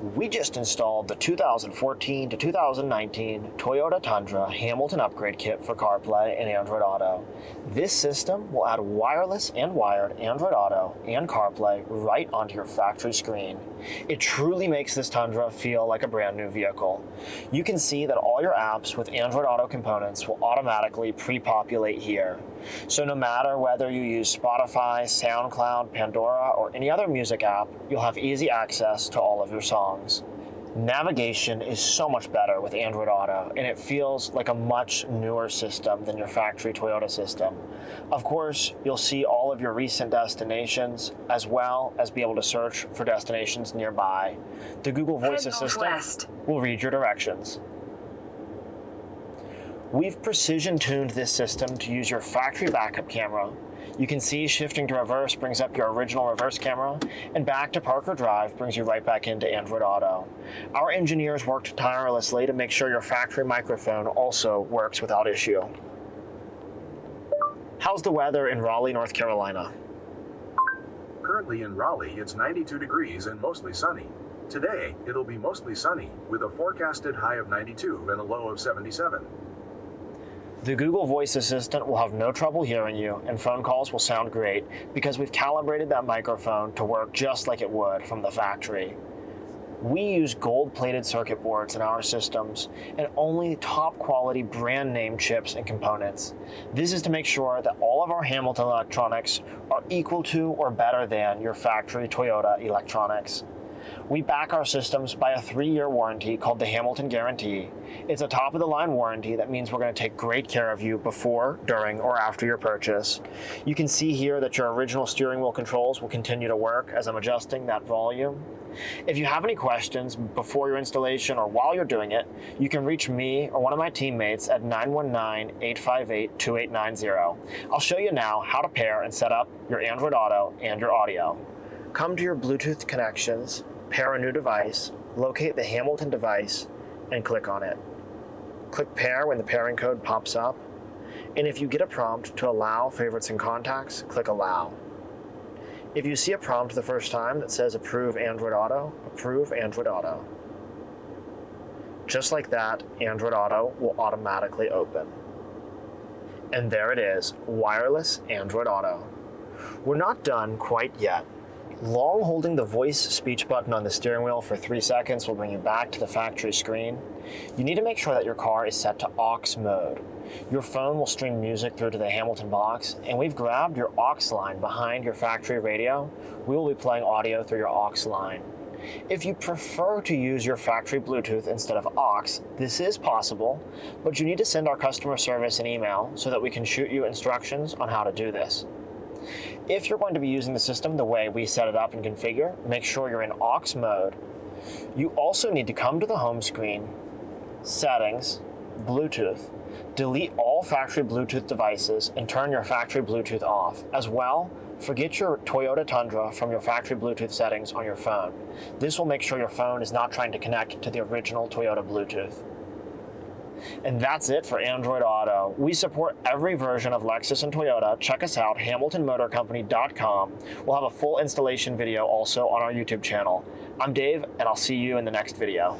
We just installed the 2014 to 2019 Toyota Tundra Hamilton Upgrade Kit for CarPlay and Android Auto. This system will add wireless and wired Android Auto and CarPlay right onto your factory screen. It truly makes this Tundra feel like a brand new vehicle. You can see that all your apps with Android Auto components will automatically pre-populate here. So no matter whether you use Spotify, SoundCloud, Pandora, or any other music app, you'll have easy access to all of your songs. Navigation is so much better with Android Auto, and it feels like a much newer system than your factory Toyota system. Of course, you'll see all of your recent destinations, as well as be able to search for destinations nearby. The Google Voice Assistant will read your directions. We've precision-tuned this system to use your factory backup camera. You can see shifting to reverse brings up your original reverse camera, and back to park or drive brings you right back into Android Auto. Our engineers worked tirelessly to make sure your factory microphone also works without issue. How's the weather in Raleigh, North Carolina? Currently in Raleigh, it's 92 degrees and mostly sunny. Today, it'll be mostly sunny, with a forecasted high of 92 and a low of 77. The Google Voice Assistant will have no trouble hearing you, and phone calls will sound great because we've calibrated that microphone to work just like it would from the factory. We use gold-plated circuit boards in our systems and only top quality brand name chips and components. This is to make sure that all of our Hamilton electronics are equal to or better than your factory Toyota electronics. We back our systems by a 3-year warranty called the Hamilton Guarantee. It's a top-of-the-line warranty that means we're going to take great care of you before, during, or after your purchase. You can see here that your original steering wheel controls will continue to work as I'm adjusting that volume. If you have any questions before your installation or while you're doing it, you can reach me or one of my teammates at 919-858-2890. I'll show you now how to pair and set up your Android Auto and your audio. Come to your Bluetooth connections, pair a new device, locate the Hamilton device, and click on it. Click pair when the pairing code pops up, and if you get a prompt to allow favorites and contacts, click allow. If you see a prompt the first time that says approve Android Auto, approve Android Auto. Just like that, Android Auto will automatically open. And there it is, wireless Android Auto. We're not done quite yet. Long holding the voice speech button on the steering wheel for 3 seconds will bring you back to the factory screen. You need to make sure that your car is set to aux mode. Your phone will stream music through to the Hamilton box, and we've grabbed your aux line behind your factory radio. We will be playing audio through your aux line. If you prefer to use your factory Bluetooth instead of aux, this is possible, but you need to send our customer service an email so that we can shoot you instructions on how to do this. If you're going to be using the system the way we set it up and configure, make sure you're in aux mode. You also need to come to the home screen, Settings, Bluetooth, delete all factory Bluetooth devices and turn your factory Bluetooth off. As well, forget your Toyota Tundra from your factory Bluetooth settings on your phone. This will make sure your phone is not trying to connect to the original Toyota Bluetooth. And that's it for Android Auto. We support every version of Lexus and Toyota. Check us out, hamiltonmotorcompany.com. We'll have a full installation video also on our YouTube channel. I'm Dave, and I'll see you in the next video.